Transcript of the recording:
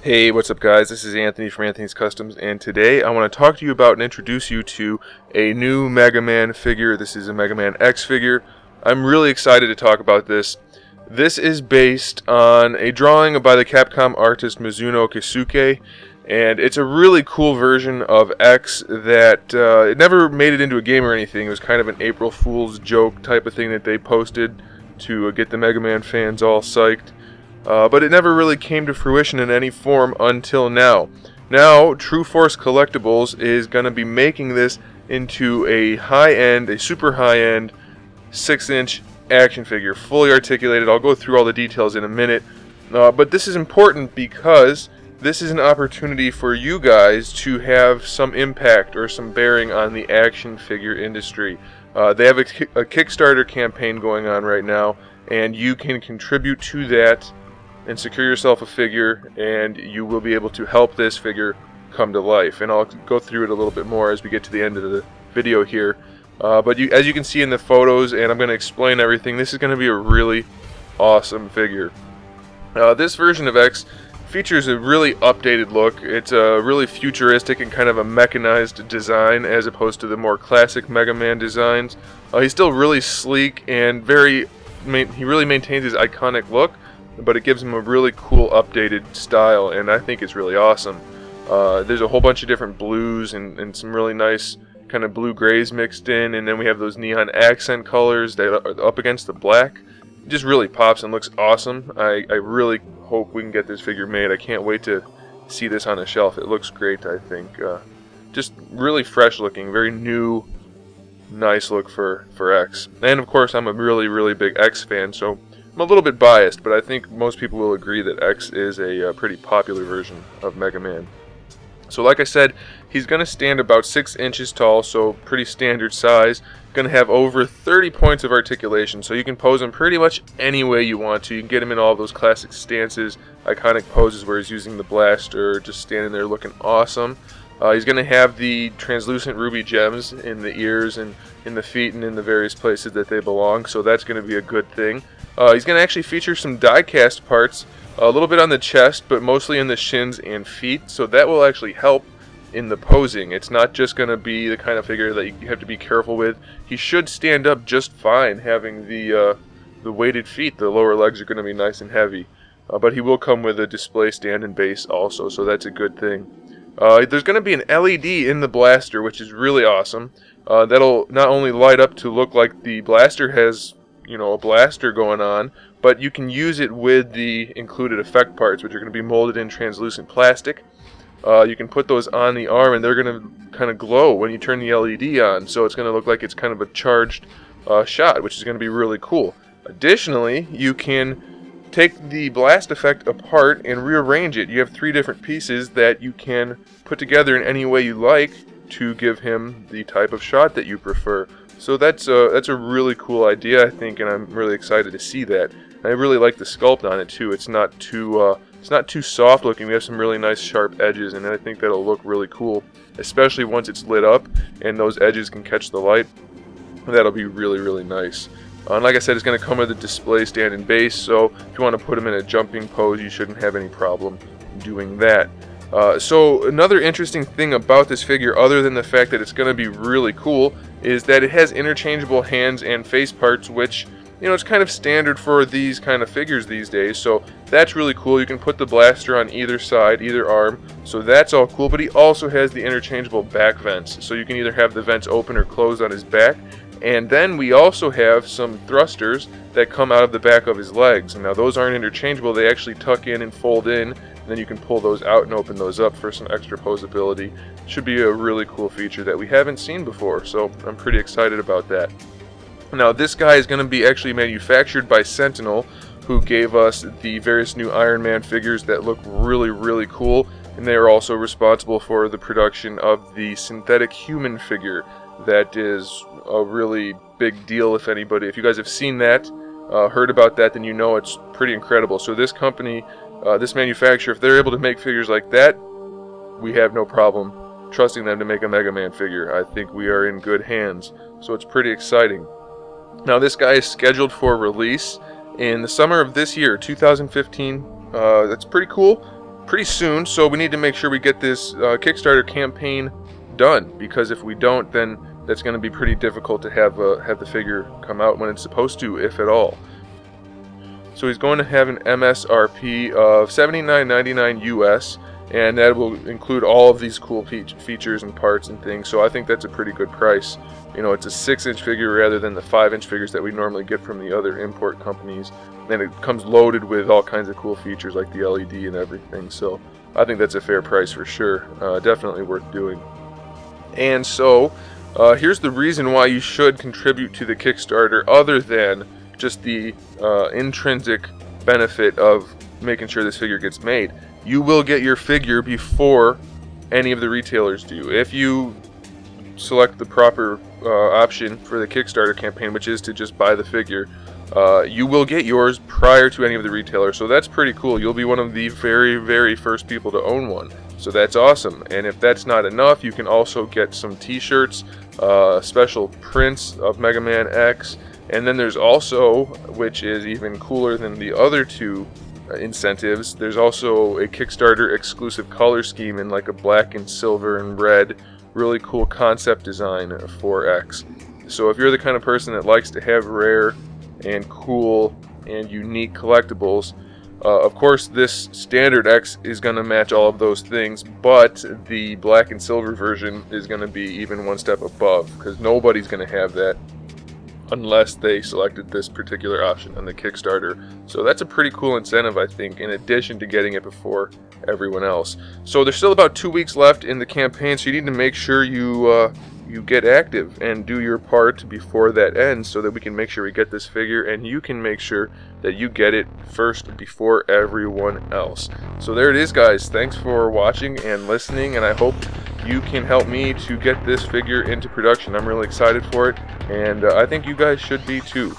Hey, what's up guys? This is Anthony from Anthony's Customs, and today I want to talk to you about and introduce you to a new Mega Man figure. This is a Mega Man X figure. I'm really excited to talk about this. This is based on a drawing by the Capcom artist Mizuno Kisuke, and it's a really cool version of X that it never made it into a game or anything. It was kind of an April Fool's joke type of thing that they posted to get the Mega Man fans all psyched. But it never really came to fruition in any form until now. Now, TruForce Collectibles is going to be making this into a high-end, a super high-end 6-inch action figure, fully articulated. I'll go through all the details in a minute. But this is important because this is an opportunity for you guys to have some impact or some bearing on the action figure industry. They have a Kickstarter campaign going on right now, and you can contribute to that and secure yourself a figure, and you will be able to help this figure come to life. And I'll go through it a little bit more as we get to the end of the video here. But as you can see in the photos, and I'm going to explain everything, this is going to be a really awesome figure. This version of X features a really updated look. It's a really futuristic and kind of a mechanized design as opposed to the more classic Mega Man designs. He's still really sleek and he really maintains his iconic look, but it gives him a really cool updated style, and I think it's really awesome. There's a whole bunch of different blues and some really nice kind of blue-grays mixed in, and then we have those neon accent colors that are up against the black. It just really pops and looks awesome. I really hope we can get this figure made. I can't wait to see this on a shelf. It looks great, I think. Just really fresh looking, very new, nice look for X. And of course, I'm a really big X fan, so I'm a little bit biased, but I think most people will agree that X is a pretty popular version of Mega Man. So like I said, he's going to stand about 6 inches tall, so pretty standard size. Going to have over 30 points of articulation, so you can pose him pretty much any way you want to. You can get him in all those classic stances, iconic poses where he's using the blaster, just standing there looking awesome. He's going to have the translucent ruby gems in the ears and in the feet and in the various places that they belong, so that's going to be a good thing. He's going to actually feature some die-cast parts, a little bit on the chest, but mostly in the shins and feet, so that will actually help in the posing. It's not just going to be the kind of figure that you have to be careful with. He should stand up just fine having the weighted feet. The lower legs are going to be nice and heavy, but he will come with a display stand and base also, so that's a good thing. There's going to be an LED in the blaster, which is really awesome. That'll not only light up to look like the blaster has, you know, a blaster going on, but you can use it with the included effect parts, which are going to be molded in translucent plastic. You can put those on the arm, and they're going to kind of glow when you turn the LED on, so it's going to look like it's kind of a charged shot, which is going to be really cool. Additionally, you can take the blast effect apart and rearrange it. You have 3 different pieces that you can put together in any way you like to give him the type of shot that you prefer. So that's a really cool idea, I think, and I'm really excited to see that. And I really like the sculpt on it too. It's not too soft looking. We have some really nice sharp edges, and I think that'll look really cool, especially once it's lit up and those edges can catch the light. That'll be really nice. And like I said, it's going to come with a display stand and base, so if you want to put him in a jumping pose, you shouldn't have any problem doing that. So another interesting thing about this figure, other than the fact that it's going to be really cool, is that it has interchangeable hands and face parts, which, you know, it's kind of standard for these kind of figures these days, so that's really cool. You can put the blaster on either side, either arm, so that's all cool. But he also has the interchangeable back vents, so you can either have the vents open or closed on his back. And then we also have some thrusters that come out of the back of his legs. And now those aren't interchangeable, they actually tuck in and fold in, and then you can pull those out and open those up for some extra posability. Should be a really cool feature that we haven't seen before, so I'm pretty excited about that. Now this guy is going to be actually manufactured by Sentinel, who gave us the various new Iron Man figures that look really cool, and they are also responsible for the production of the synthetic human figure. That is a really big deal. If you guys have seen that, heard about that, then you know it's pretty incredible. So this company, this manufacturer, if they're able to make figures like that, we have no problem trusting them to make a Mega Man figure. I think we are in good hands, so it's pretty exciting. Now this guy is scheduled for release in the summer of this year, 2015. That's pretty cool. pretty soon, so we need to make sure we get this Kickstarter campaign done, because if we don't, then that's going to be pretty difficult to have the figure come out when it's supposed to, if at all. So he's going to have an MSRP of $79.99 US, and that will include all of these cool features and parts and things, so I think that's a pretty good price. You know, it's a 6-inch figure rather than the 5-inch figures that we normally get from the other import companies, and it comes loaded with all kinds of cool features like the LED and everything, so I think that's a fair price for sure. Definitely worth doing. And so here's the reason why you should contribute to the Kickstarter, other than just the intrinsic benefit of making sure this figure gets made. You will get your figure before any of the retailers do. If you select the proper option for the Kickstarter campaign, which is to just buy the figure, you will get yours prior to any of the retailers. So that's pretty cool. You'll be one of the very, very first people to own one. So that's awesome. And if that's not enough, you can also get some t-shirts, special prints of Mega Man X, and then there's also, which is even cooler than the other two incentives, there's also a Kickstarter exclusive color scheme in like a black and silver and red, really cool concept design for X. So if you're the kind of person that likes to have rare and cool and unique collectibles, of course this standard X is going to match all of those things, but the black and silver version is going to be even one step above, because nobody's going to have that unless they selected this particular option on the Kickstarter. So that's a pretty cool incentive, I think, in addition to getting it before everyone else. So there's still about 2 weeks left in the campaign, so you need to make sure you get active and do your part before that ends, so that we can make sure we get this figure and you can make sure that you get it first before everyone else. So there it is, guys. Thanks for watching and listening, and I hope you can help me to get this figure into production. I'm really excited for it, and I think you guys should be too.